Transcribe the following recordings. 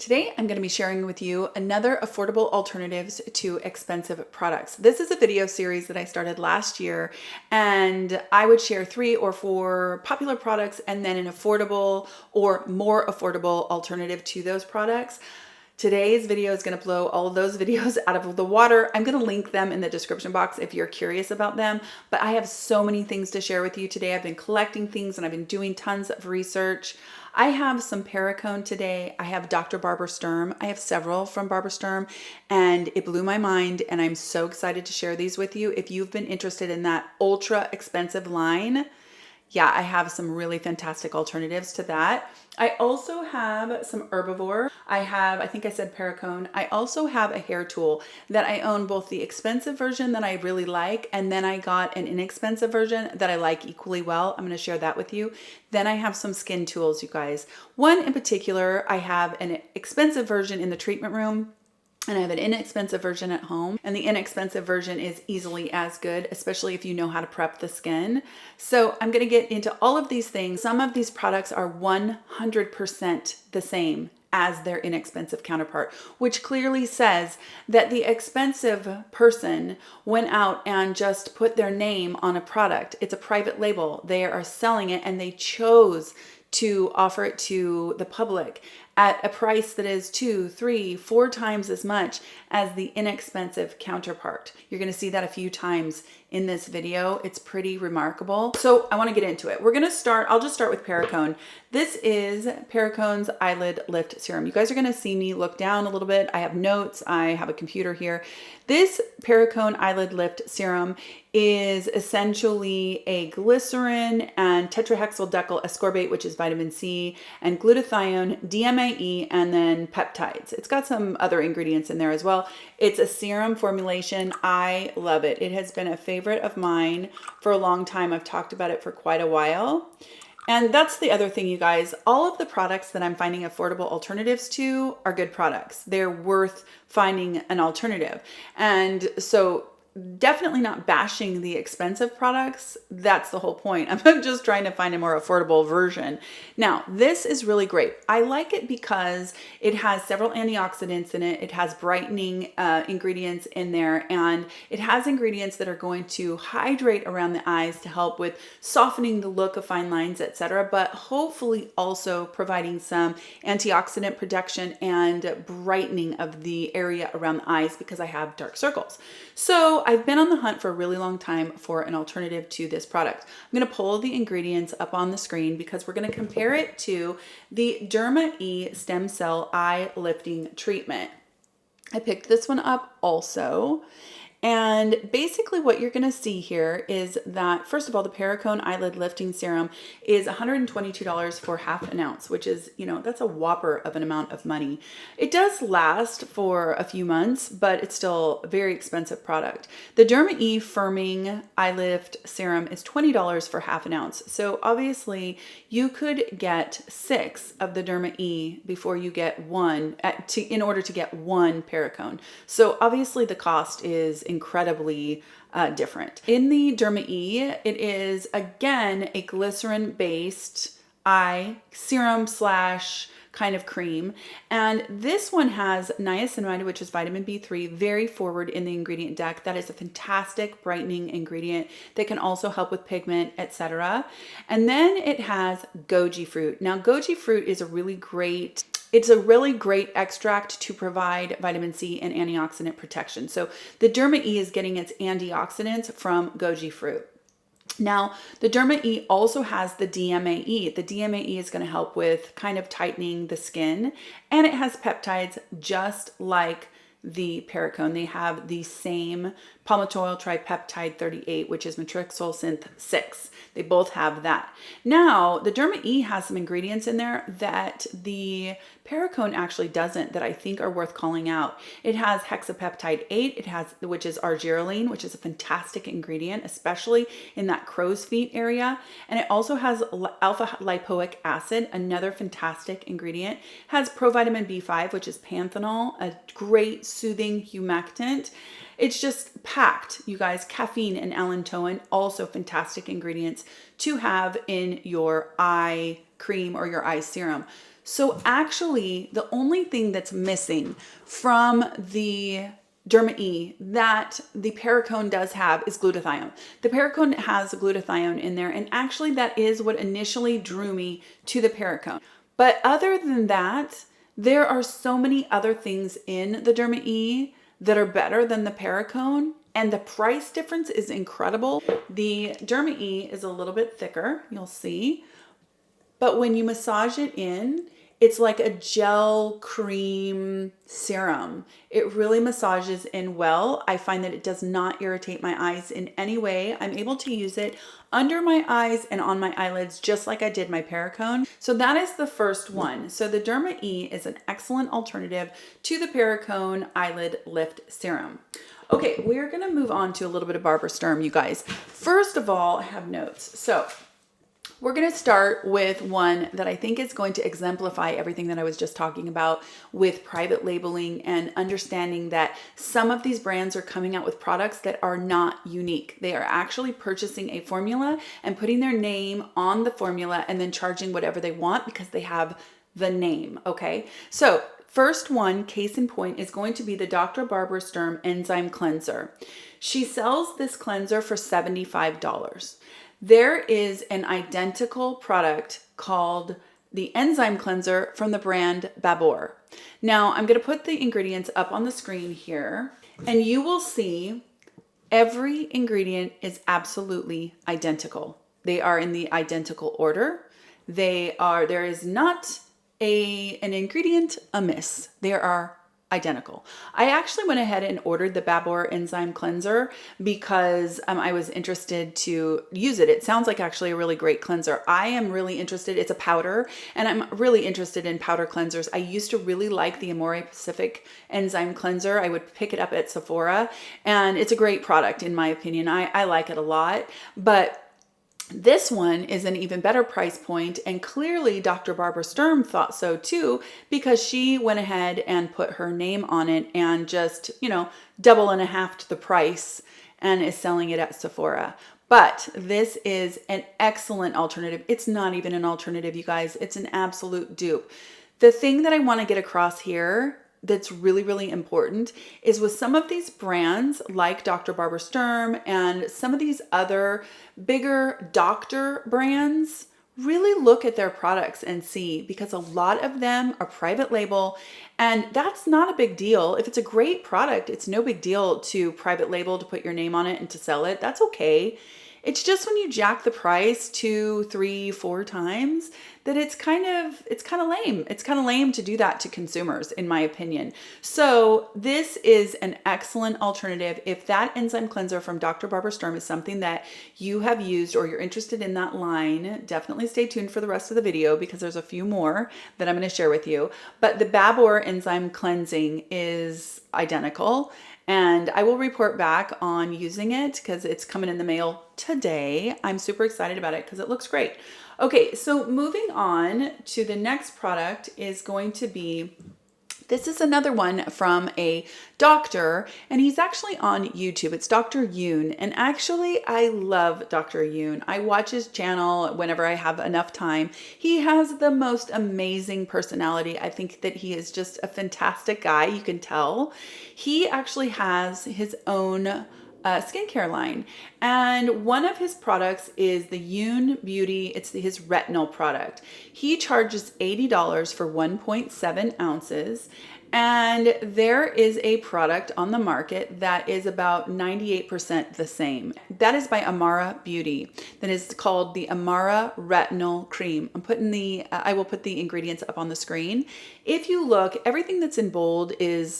Today, I'm going to be sharing with you another affordable alternatives to expensive products. This is a video series that I started last year, and I would share 3 or 4 popular products and then an affordable or more affordable alternative to those products. Today's video is going to blow all of those videos out of the water. I'm going to link them in the description box if you're curious about them, but I have so many things to share with you today. I've been collecting things and I've been doing tons of research. I have some Perricone today. I have Dr. Babor Sturm. I have several from Babor Sturm, and it blew my mind, and I'm so excited to share these with you. If you've been interested in that ultra expensive line, yeah, I have some really fantastic alternatives to that. I also have some Herbivore. I think I said Perricone. I also have a hair tool that I own, both the expensive version that I really like, and then I got an inexpensive version that I like equally well. I'm going to share that with you. Then I have some skin tools, you guys. One in particular, I have an expensive version in the treatment room, and I have an inexpensive version at home, and the inexpensive version is easily as good, especially if you know how to prep the skin. So I'm going to get into all of these things. Some of these products are 100% the same as their inexpensive counterpart, which clearly says that the expensive person went out and just put their name on a product. It's a private label. They are selling it, and they chose to offer it to the public at a price that is 2, 3, 4 times as much as the inexpensive counterpart. You're going to see that a few times in this video. It's pretty remarkable. So I want to get into it. I'll just start with Perricone. This is Perricone's Eyelid Lift Serum. You guys are going to see me look down a little bit. I have notes. I have a computer here. This Perricone Eyelid Lift Serum is essentially a glycerin and tetrahexyl decyl ascorbate, which is vitamin C, and glutathione, derma-e, and then peptides. It's got some other ingredients in there as well. It's a serum formulation. I love it. It has been a favorite of mine for a long time. I've talked about it for quite a while. And that's the other thing, you guys. All of the products that I'm finding affordable alternatives to are good products. They're worth finding an alternative. And so definitely not bashing the expensive products. That's the whole point. I'm just trying to find a more affordable version. Now, this is really great. I like it because it has several antioxidants in it. It has brightening ingredients in there, and it has ingredients that are going to hydrate around the eyes to help with softening the look of fine lines, etc., but hopefully also providing some antioxidant protection and brightening of the area around the eyes because I have dark circles. So I've been on the hunt for a really long time for an alternative to this product. I'm going to pull the ingredients up on the screen because we're going to compare it to the derma-e stem cell eye lifting treatment. I picked this one up also. And basically what you're going to see here is that, first of all, the Perricone Eyelid Lifting Serum is $122 for half an ounce, which is, that's a whopper of an amount of money. It does last for a few months, but it's still a very expensive product. The derma-e Firming Eye Lift Serum is $20 for half an ounce. So obviously you could get 6 of the derma-e before you get one, in order to get one Perricone. So obviously the cost is incredibly different. In the derma-e, it is again a glycerin-based eye serum slash kind of cream, and this one has niacinamide, which is vitamin B3, very forward in the ingredient deck. That is a fantastic brightening ingredient that can also help with pigment, etc. And then it has goji fruit. Now, goji fruit is a really great extract to provide vitamin C and antioxidant protection. So the derma-e is getting its antioxidants from goji fruit. Now, the derma-e also has the DMAE. The DMAE is going to help with kind of tightening the skin, and it has peptides just like the Perricone. They have the same palmitoyl tripeptide 38, which is matrixyl synth 6. They both have that. Now, the derma-e has some ingredients in there that the Perricone actually doesn't, that I think are worth calling out. It has hexapeptide 8, which is argireline, which is a fantastic ingredient, especially in that crow's feet area. And it also has alpha lipoic acid, another fantastic ingredient. It has provitamin B5, which is panthenol, a great soothing humectant. It's just packed, you guys. Caffeine and allantoin, also fantastic ingredients to have in your eye cream or your eye serum. So actually, the only thing that's missing from the derma-e that the Perricone does have is glutathione. The Perricone has glutathione in there, and actually that is what initially drew me to the Perricone. But other than that, there are so many other things in the derma-e that are better than the Perricone, and the price difference is incredible. The derma-e is a little bit thicker, you'll see, but when you massage it in, it's like a gel cream serum. It really massages in well. I find that it does not irritate my eyes in any way. I'm able to use it under my eyes and on my eyelids, just like I did my Perricone. So that is the first one. So the derma-e is an excellent alternative to the Perricone Eyelid Lift Serum. Okay, we're gonna move on to a little bit of Babor Sturm, you guys. First of all, I have notes. So we're going to start with one that I think is going to exemplify everything that I was just talking about with private labeling and understanding that some of these brands are coming out with products that are not unique. They are actually purchasing a formula and putting their name on the formula and then charging whatever they want because they have the name, okay? So first one, case in point, is going to be the Dr. Babor Sturm Enzyme Cleanser. She sells this cleanser for $75. There is an identical product called the Enzyme Cleanser from the brand Babor. Now, I'm going to put the ingredients up on the screen here, and you will see every ingredient is absolutely identical. They are in the identical order. There is not an ingredient amiss. They are identical. I actually went ahead and ordered the Babor Enzyme Cleanser because I was interested to use it. It sounds like actually a really great cleanser. I am really interested. It's a powder, and I'm really interested in powder cleansers. I used to really like the Amore Pacific Enzyme Cleanser. I would pick it up at Sephora, and it's a great product in my opinion. I like it a lot, but this one is an even better price point, and clearly Dr. Babor Sturm thought so too, because she went ahead and put her name on it and just, double and a half to the price and is selling it at Sephora. But this is an excellent alternative. It's not even an alternative, you guys. It's an absolute dupe. The thing that I want to get across here that's really, really important is with some of these brands like Dr. Babor Sturm and some of these other bigger doctor brands, really look at their products and see, because a lot of them are private label, and that's not a big deal. If it's a great product, it's no big deal to private label, to put your name on it and to sell it. That's okay. It's just when you jack the price 2, 3, 4 times that it's kind of lame. It's kind of lame to do that to consumers, in my opinion. So this is an excellent alternative. If that enzyme cleanser from Dr. Babor Sturm is something that you have used or you're interested in that line, definitely stay tuned for the rest of the video because there's a few more that I'm going to share with you. But the Babor enzyme cleansing is identical. And I will report back on using it because it's coming in the mail today. I'm super excited about it because it looks great. Okay, so moving on to the next product is going to be, this is another one from a doctor, and he's actually on YouTube. It's Dr. Yoon, and actually I love Dr. Yoon. I watch his channel whenever I have enough time. He has the most amazing personality. I think that he is just a fantastic guy. You can tell. He actually has his own skincare line, and one of his products is the Yoon Beauty. It's his retinol product. He charges $80 for 1.7 ounces, and there is a product on the market that is about 98% the same. That is by Amara Beauty. That is called the Amara Retinol Cream. I will put the ingredients up on the screen. If you look, everything that's in bold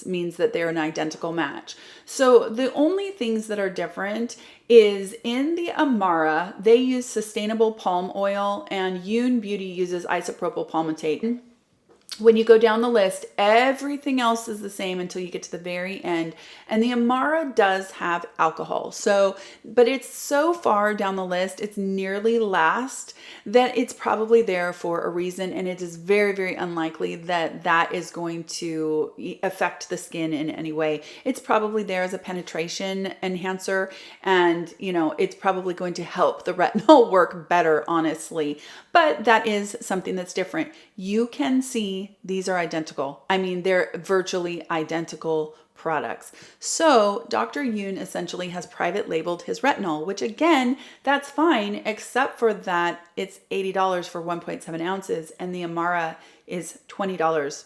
means that they're an identical match. So the only things that are different is in the Amara, they use sustainable palm oil, and Yoon Beauty uses isopropyl palmitate. when you go down the list, everything else is the same until you get to the very end. And the Amara does have alcohol. So, but it's so far down the list, it's nearly last, that it's probably there for a reason. And it is very, very unlikely that that is going to affect the skin in any way. It's probably there as a penetration enhancer. And, you know, it's probably going to help the retinol work better, honestly. But that is something that's different. You can see these are identical. I mean, they're virtually identical products. So Dr. Yoon essentially has private labeled his retinol, which again, that's fine, except for that it's $80 for 1.7 ounces and the Amara is $20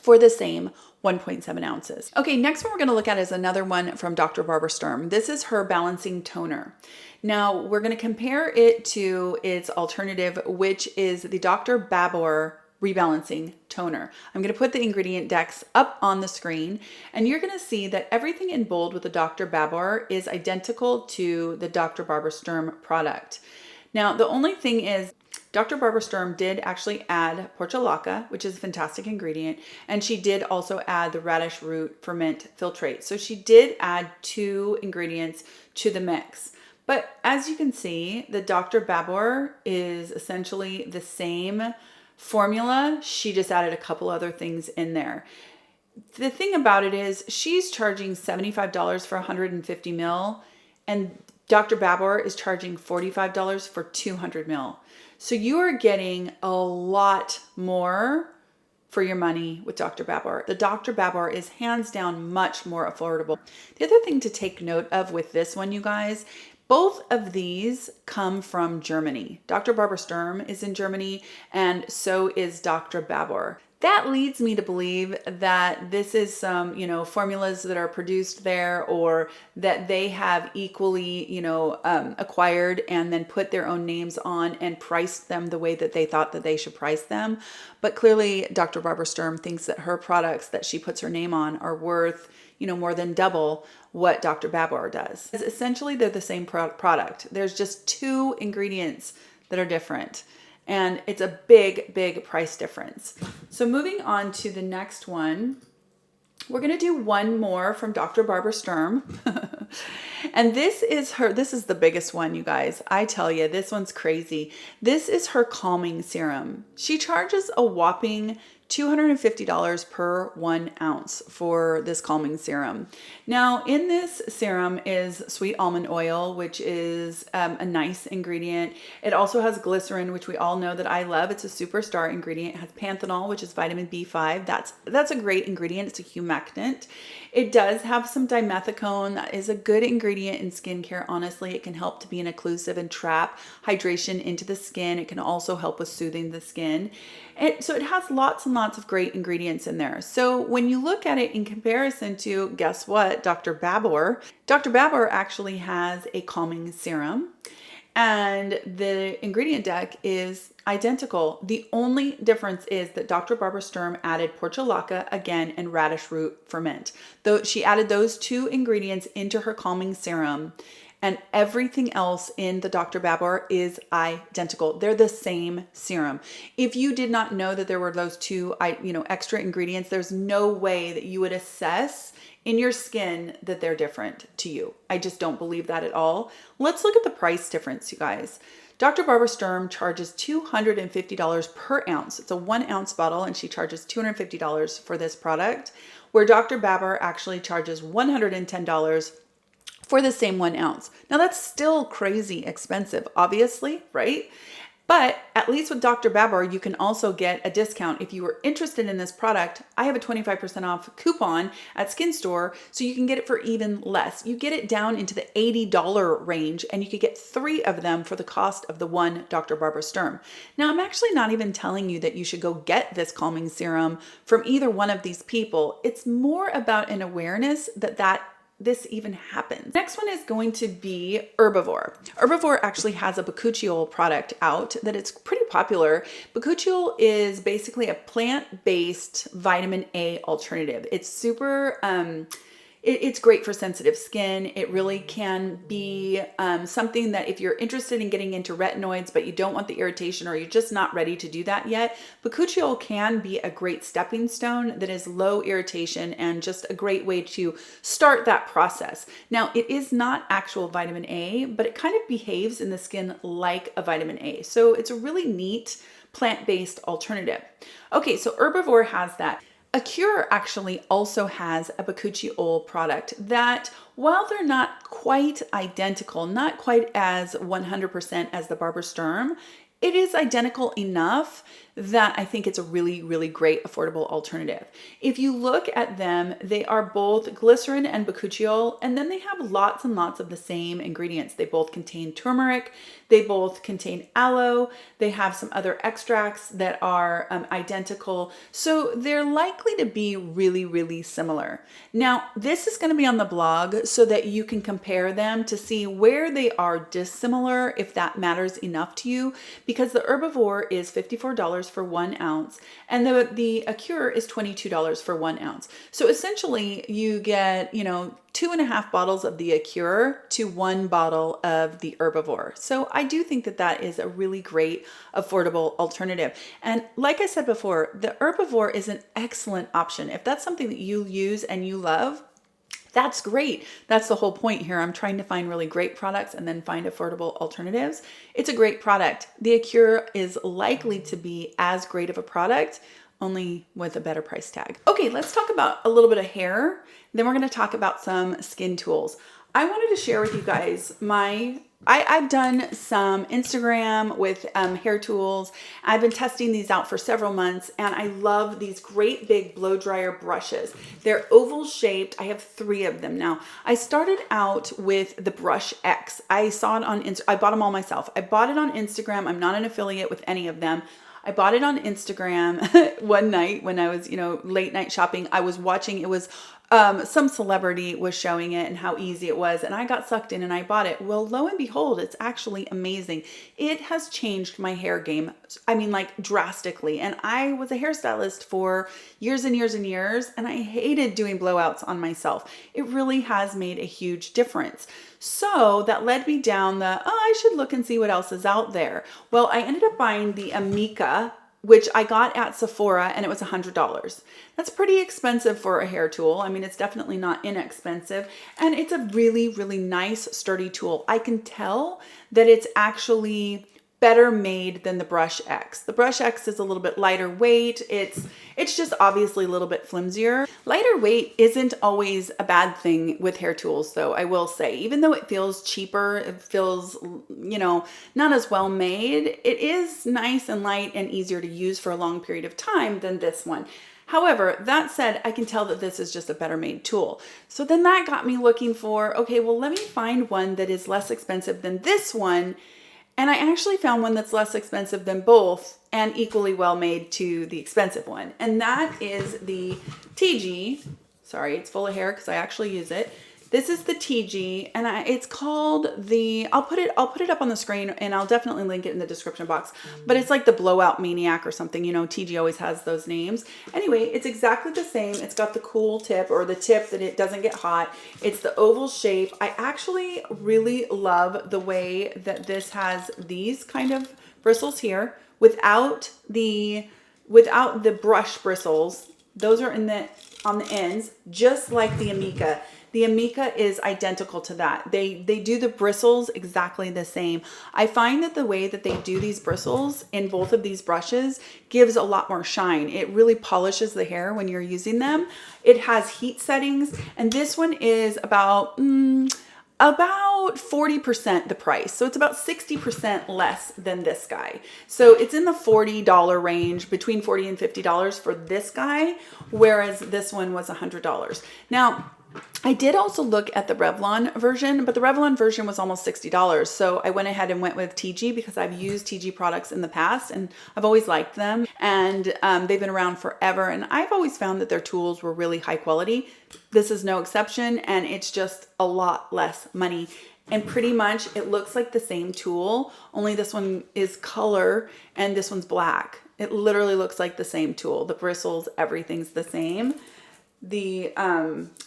for the same 1.7 ounces. Okay, next one we're gonna look at is another one from Dr. Barbara Sturm. This is her balancing toner. Now we're gonna compare it to its alternative, which is the Dr. Babor rebalancing toner. I'm going to put the ingredient decks up on the screen and you're going to see that everything in bold with the Dr. Babor is identical to the Dr. Barbara Sturm product. Now, the only thing is Dr. Barbara Sturm did actually add portulaca, which is a fantastic ingredient, and she did also add the radish root ferment filtrate. So she did add 2 ingredients to the mix. But as you can see, the Dr. Babor is essentially the same formula. She just added a couple other things in there. The thing about it is she's charging $75 for 150 ml and Dr. Babor is charging $45 for 200 ml. So you are getting a lot more for your money with Dr. Babor. The Dr. Babor is hands down much more affordable. The other thing to take note of with this one, you guys, both of these come from Germany. Dr. Barbara Sturm is in Germany and so is Dr. Babor. That leads me to believe that this is some, you know, formulas that are produced there or that they have equally, you know, acquired and then put their own names on and priced them the way that they thought that they should price them. But clearly Dr. Barbara Sturm thinks that her products that she puts her name on are worth, you know, more than double what Dr. Babor does. Essentially, they're the same product. There's just 2 ingredients that are different. And it's a big, big price difference. So moving on to the next one, we're going to do one more from Dr. Barbara Sturm. And this is the biggest one, you guys. I tell you, this one's crazy. This is her calming serum. She charges a whopping $250 per 1 ounce for this calming serum. Now in this serum is sweet almond oil, which is a nice ingredient. It also has glycerin, which we all know that I love. It's a superstar ingredient. It has panthenol, which is vitamin B5. That's a great ingredient. It's a humectant. It does have some dimethicone. That is a good ingredient in skincare. Honestly, it can help to be an occlusive and trap hydration into the skin. It can also help with soothing the skin. So it has lots and lots of great ingredients in there. So when you look at it in comparison to, guess what, Dr. Babor actually has a calming serum and the ingredient deck is identical. The only difference is that Dr. Barbara Sturm added portulaca again and radish root ferment. Though she added those 2 ingredients into her calming serum, and everything else in the Dr. Babor is identical. They're the same serum. If you did not know that there were those 2, extra ingredients, there's no way that you would assess in your skin that they're different to you. I just don't believe that at all. Let's look at the price difference, you guys. Dr. Barbara Sturm charges $250 per ounce. It's a 1 ounce bottle and she charges $250 for this product, where Dr. Babor actually charges $110 for the same 1 ounce. Now that's still crazy expensive, obviously, right? But at least with Dr. Babor, you can also get a discount. If you were interested in this product, I have a 25% off coupon at Skin Store, so you can get it for even less. You get it down into the $80 range, and you could get 3 of them for the cost of the 1 Dr. Barbara Sturm. Now, I'm actually not even telling you that you should go get this calming serum from either one of these people. It's more about an awareness that this even happens. Next one is going to be Herbivore. Herbivore actually has a Bakuchiol product out that it's pretty popular. Bakuchiol is basically a plant-based vitamin A alternative. It's super it's great for sensitive skin. It really can be something that if you're interested in getting into retinoids, but you don't want the irritation or you're just not ready to do that yet, Bakuchiol can be a great stepping stone that is low irritation and just a great way to start that process. Now, it is not actual vitamin A, but it kind of behaves in the skin like a vitamin A. So it's a really neat plant-based alternative. Okay, so Herbivore has that. Acure actually also has a Bakuchiol product that, while they're not quite identical, not quite as 100% as the Barber Sturm, it is identical enough that I think it's a really, really great affordable alternative. If you look at them, they are both glycerin and Bakuchiol, and then they have lots and lots of the same ingredients. They both contain turmeric, they both contain aloe, they have some other extracts that are identical. So they're likely to be really, really similar. Now, this is going to be on the blog so that you can compare them to see where they are dissimilar, if that matters enough to you, because the Herbivore is $54 for 1 ounce and the Acure is $22 for 1 ounce. So essentially you get, 2.5 bottles of the Acure to 1 bottle of the Herbivore. So I do think that that is a really great affordable alternative. And like I said before, the Herbivore is an excellent option. If that's something that you use and you love, that's great. That's the whole point here. I'm trying to find really great products and then find affordable alternatives. It's a great product. The Acure is likely to be as great of a product, only with a better price tag. Okay, let's talk about a little bit of hair. Then we're going to talk about some skin tools. I wanted to share with you guys I've done some Instagram with hair tools. I've been testing these out for several months and I love these great big blow dryer brushes. They're oval shaped. I have 3 of them now. I started out with the Brush X. I saw it on I bought them all myself. I bought it on Instagram. I'm not an affiliate with any of them. I bought it on Instagram one night when I was, late night shopping. I was watching, it was some celebrity was showing it and how easy it was. And I got sucked in and I bought it. Well, lo and behold, it's actually amazing. It has changed my hair game. I mean, like drastically. And I was a hairstylist for years and years and years. And I hated doing blowouts on myself. It really has made a huge difference. So that led me down I should look and see what else is out there. Well, I ended up buying the Amika, which I got at Sephora, and it was $100. That's pretty expensive for a hair tool. I mean, it's definitely not inexpensive, and it's a really, really nice, sturdy tool. I can tell that it's actually better made than the Brush X. The Brush X is a little bit lighter weight. It's just obviously a little bit flimsier. Lighter weight isn't always a bad thing with hair tools, though, I will say. Even though it feels cheaper, it feels, not as well made, it is nice and light and easier to use for a long period of time than this one. However, that said, I can tell that this is just a better made tool. So then that got me looking for, okay, well, let me find one that is less expensive than this one. And I actually found one that's less expensive than both and equally well made to the expensive one. And that is the TG. Sorry, it's full of hair because I actually use it. This is the TG, and it's called the, I'll put it up on the screen and I'll definitely link it in the description box, but it's like the Blowout Maniac or something, TG always has those names. Anyway, it's exactly the same. It's got the cool tip, or the tip that it doesn't get hot. It's the oval shape. I actually really love the way that this has these kind of bristles here without the brush bristles. Those are on the ends, just like the Amika. The Amika is identical to that. They do the bristles exactly the same. I find that the way that they do these bristles in both of these brushes gives a lot more shine. It really polishes the hair when you're using them. It has heat settings, and this one is about 40% the price. So it's about 60% less than this guy. So it's in the $40 range, between $40 and $50 for this guy, whereas this one was $100. Now, I did also look at the Revlon version, but the Revlon version was almost $60. So I went ahead and went with TG because I've used TG products in the past and I've always liked them, and they've been around forever. And I've always found that their tools were really high quality. This is no exception, and it's just a lot less money. And pretty much it looks like the same tool, only this one is color and this one's black. It literally looks like the same tool. The bristles, everything's the same. The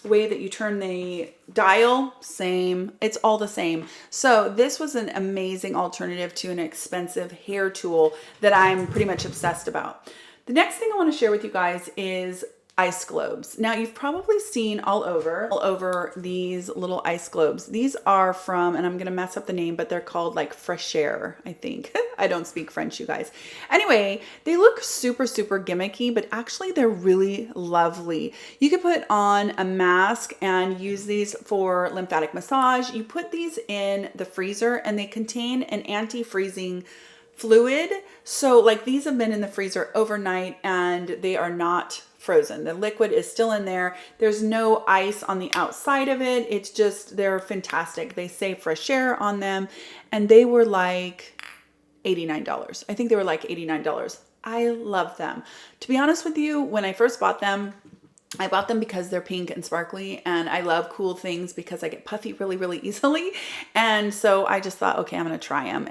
way that you turn the dial, same. It's all the same. So this was an amazing alternative to an expensive hair tool that I'm pretty much obsessed about. The next thing I want to share with you guys is ice globes. Now you've probably seen all over these little ice globes. These are from, and I'm gonna mess up the name, but they're called like Fraicheur, I think. I don't speak French, you guys. Anyway, they look super gimmicky, but actually they're really lovely. You could put on a mask and use these for lymphatic massage. You put these in the freezer and they contain an anti-freezing fluid. So like these have been in the freezer overnight and they are not frozen. The liquid is still in there. There's no ice on the outside of it. It's just, they're fantastic. They say Fraicheur on them and they were like $89. I think they were like $89. I love them. To be honest with you, when I first bought them, I bought them because they're pink and sparkly and I love cool things because I get puffy really easily. And so I just thought, okay, I'm going to try them.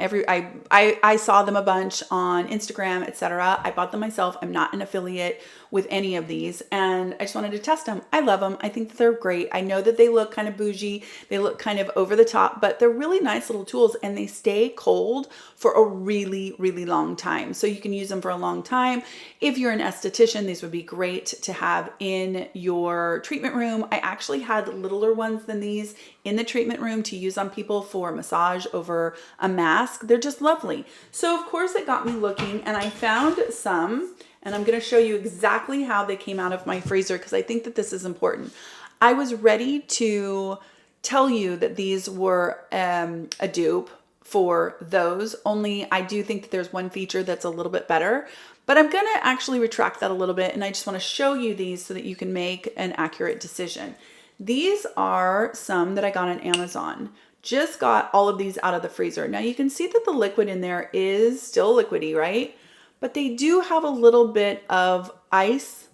I saw them a bunch on Instagram, etc. I bought them myself. I'm not an affiliate with any of these and I just wanted to test them. I love them. I think that they're great. I know that they look kind of bougie. They look kind of over the top, but they're really nice little tools and they stay cold for a really long time. So you can use them for a long time. If you're an esthetician, these would be great to have in your treatment room. I actually had littler ones than these in the treatment room to use on people for massage over a mask. They're just lovely. So of course it got me looking and I found some. And I'm going to show you exactly how they came out of my freezer because I think that this is important. I was ready to tell you that these were a dupe for those, only I do think that there's one feature that's a little bit better, but I'm going to actually retract that a little bit and I just want to show you these so that you can make an accurate decision. These are some that I got on Amazon. Just got all of these out of the freezer. Now you can see that the liquid in there is still liquidy, right? But they do have a little bit of ice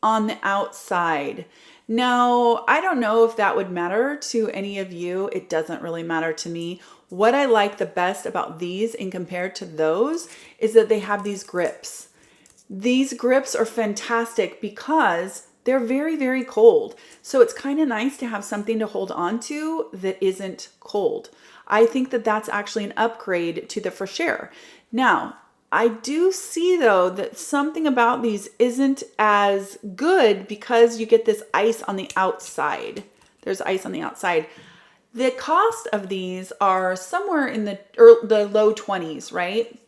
on the outside. Now, I don't know if that would matter to any of you. It doesn't really matter to me. What I like the best about these in compared to those is that they have these grips. These grips are fantastic because they're very cold. So it's kind of nice to have something to hold on to that isn't cold. I think that that's actually an upgrade to the Fraicheur. Now, I do see though that something about these isn't as good because you get this ice on the outside. There's ice on the outside. The cost of these are somewhere in the low 20s, right?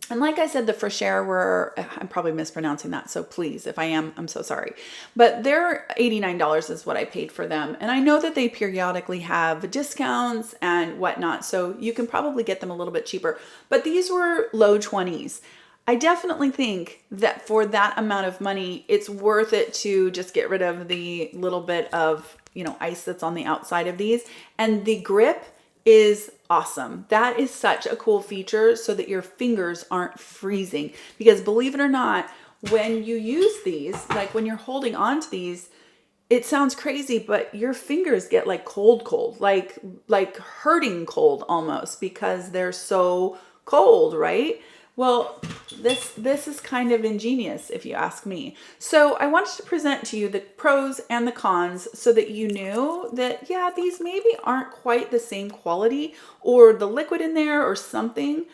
And like I said, the Fraicheur were, I'm probably mispronouncing that, so please, if I am, I'm so sorry. But they're $89 is what I paid for them. And I know that they periodically have discounts and whatnot, so you can probably get them a little bit cheaper. But these were low 20s. I definitely think that for that amount of money, it's worth it to just get rid of the little bit of, ice that's on the outside of these. And the grip is awesome. That is such a cool feature so that your fingers aren't freezing. Because believe it or not, when you use these, like when you're holding on to these, it sounds crazy, but your fingers get like cold, like hurting cold almost because they're so cold, right? Well, this is kind of ingenious if you ask me. So I wanted to present to you the pros and the cons so that you knew that, yeah, these maybe aren't quite the same quality or the liquid in there or something,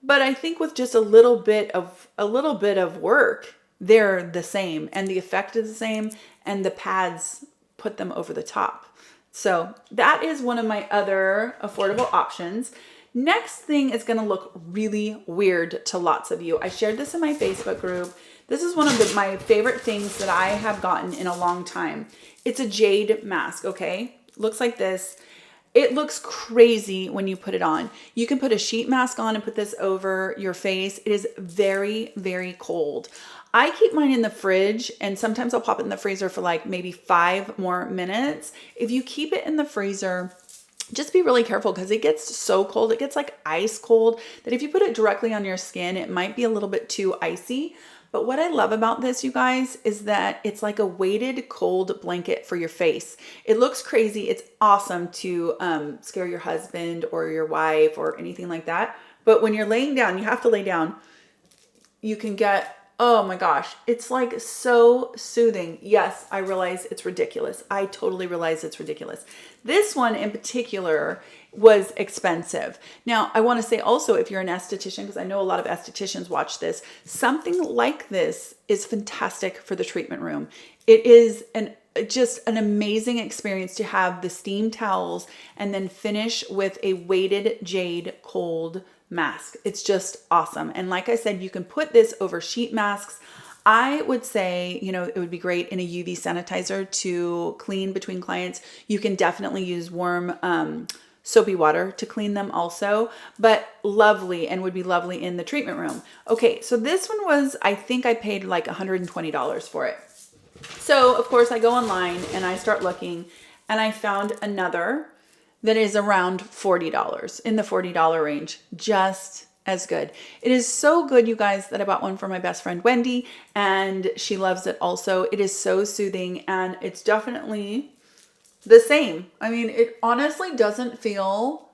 but I think with just a little bit of work, they're the same and the effect is the same and the pads put them over the top. So that is one of my other affordable options. Next thing is going to look really weird to lots of you. I shared this in my Facebook group. This is one of my favorite things that I have gotten in a long time. It's a Jade mask, okay? Looks like this. It looks crazy when you put it on. You can put a sheet mask on and put this over your face. It is very cold. I keep mine in the fridge and sometimes I'll pop it in the freezer for like maybe 5 more minutes. If you keep it in the freezer, just be really careful because it gets so cold. It gets like ice cold that if you put it directly on your skin, it might be a little bit too icy. But what I love about this, you guys, is that it's like a weighted cold blanket for your face. It looks crazy. It's awesome to scare your husband or your wife or anything like that. But when you're laying down, you have to lay down. You can get Oh my gosh, it's like so soothing. Yes, I realize it's ridiculous. I totally realize it's ridiculous. This one in particular was expensive. Now, I want to say also, if you're an esthetician, because I know a lot of estheticians watch this, something like this is fantastic for the treatment room. It is just an amazing experience to have the steam towels and then finish with a weighted Jade cold mask. It's just awesome. And like I said, you can put this over sheet masks. I would say, you know, it would be great in a UV sanitizer to clean between clients. You can definitely use warm soapy water to clean them also, but lovely, and would be lovely in the treatment room. Okay, so this one was, I think I paid like $120 for it. So of course I go online and I start looking, and I found another that is around $40, in the $40 range, just as good. It is so good, you guys, that I bought one for my best friend Wendy, and she loves it also. It is so soothing, and it's definitely the same. I mean, it honestly doesn't feel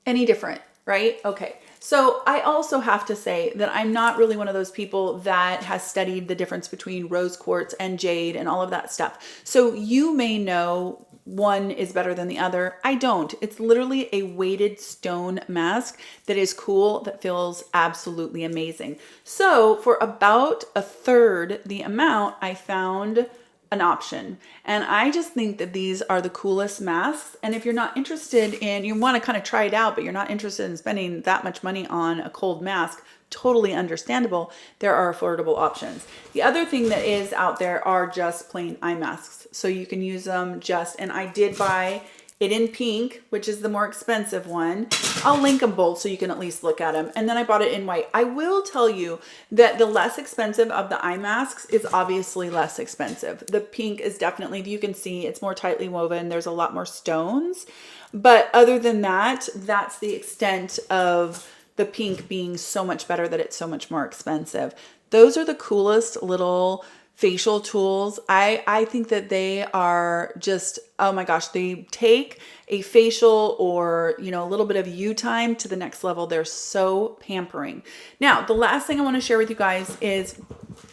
any different, right? Okay. So I also have to say that I'm not really one of those people that has studied the difference between rose quartz and jade and all of that stuff. So you may know one is better than the other. I don't. It's literally a weighted stone mask that is cool, that feels absolutely amazing. So for about a third the amount, I found an option. And I just think that these are the coolest masks. And if you're not interested in, you want to kind of try it out, but you're not interested in spending that much money on a cold mask, totally understandable. There are affordable options. The other thing that is out there are just plain eye masks. So you can use them just, and I did buy it in pink, which is the more expensive one. I'll link them both so you can at least look at them. And then I bought it in white. I will tell you that the less expensive of the eye masks is obviously less expensive. The pink is definitely, if you can see, it's more tightly woven. There's a lot more stones. But other than that, that's the extent of the pink being so much better that it's so much more expensive. Those are the coolest little facial tools. I think that they are just, oh my gosh, they take a facial or, you know, a little bit of you time to the next level. They're so pampering. Now, the last thing I want to share with you guys is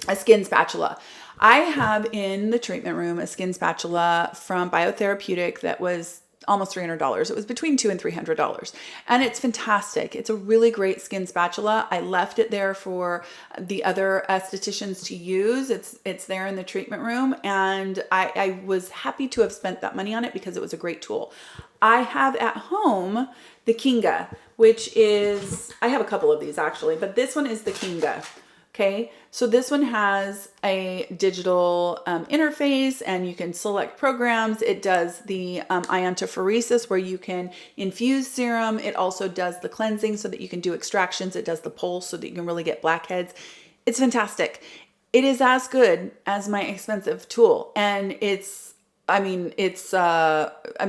a skin spatula. I have in the treatment room a skin spatula from Biotherapeutic that was almost $300. It was between $200 and $300, and it's fantastic. It's a really great skin spatula. I left it there for the other estheticians to use. It's there in the treatment room, and I was happy to have spent that money on it because it was a great tool. I have at home the Kinga, which is, I have a couple of these actually, but this one is the Kinga. Okay, so this one has a digital interface, and you can select programs. It does the iontophoresis where you can infuse serum. It also does the cleansing so that you can do extractions. It does the pulse so that you can really get blackheads. It's fantastic. It is as good as my expensive tool, and it's, I mean, it's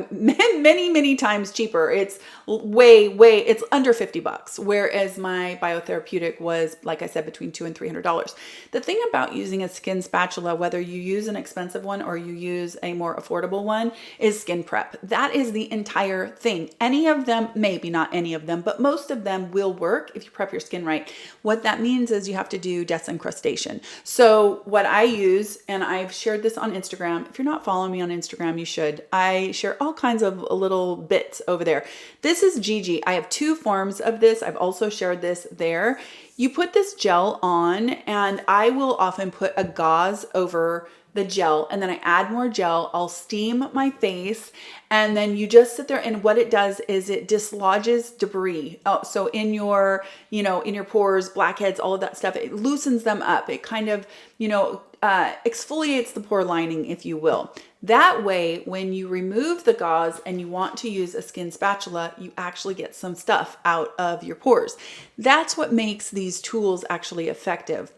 many times cheaper. It's it's under $50, whereas my Biotherapeutic was, like I said, between $200 and $300. The thing about using a skin spatula, whether you use an expensive one or you use a more affordable one, is skin prep. That is the entire thing. Any of them, maybe not any of them, but most of them will work if you prep your skin right. What that means is you have to do desincrustation. So what I use, and I've shared this on Instagram. If you're not following me on Instagram, you should. I share all kinds of little bits over there. This is Gigi. I have two forms of this. I've also shared this there. You put this gel on, and I will often put a gauze over the gel, and then I add more gel. I'll steam my face, and then you just sit there, and what it does is it dislodges debris. Oh, so in your, you know, in your pores, blackheads, all of that stuff, it loosens them up. It kind of, you know, exfoliates the pore lining, if you will. That way, when you remove the gauze and you want to use a skin spatula, you actually get some stuff out of your pores. That's what makes these tools actually effective.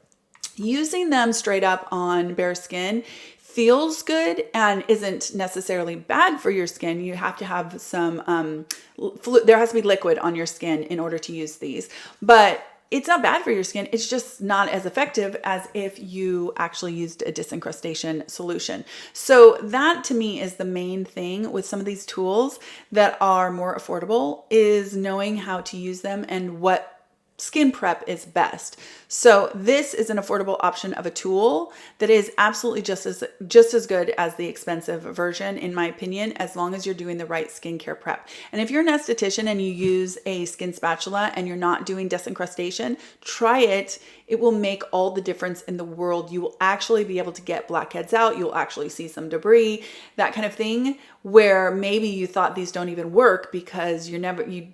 Using them straight up on bare skin feels good and isn't necessarily bad for your skin. You have to have some, there has to be liquid on your skin in order to use these, but it's not bad for your skin. It's just not as effective as if you actually used a disincrustation solution. So that to me is the main thing with some of these tools that are more affordable, is knowing how to use them and what skin prep is best. So this is an affordable option of a tool that is absolutely just as good as the expensive version, in my opinion, as long as you're doing the right skincare prep. And if you're an esthetician and you use a skin spatula and you're not doing disincrustation, try it. It will make all the difference in the world. You will actually be able to get blackheads out. You'll actually see some debris, that kind of thing, where maybe you thought these don't even work because you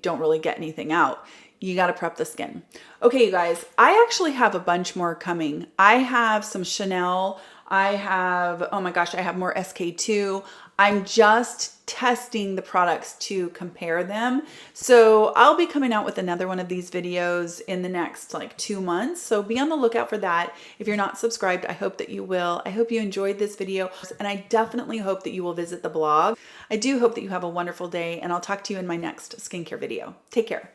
don't really get anything out. You got to prep the skin. Okay, you guys, I actually have a bunch more coming. I have some Chanel. I have, oh my gosh, I have more SK2. I'm just testing the products to compare them. So I'll be coming out with another one of these videos in the next like 2 months. So be on the lookout for that. If you're not subscribed, I hope that you will. I hope you enjoyed this video, and I definitely hope that you will visit the blog. I do hope that you have a wonderful day, and I'll talk to you in my next skincare video. Take care.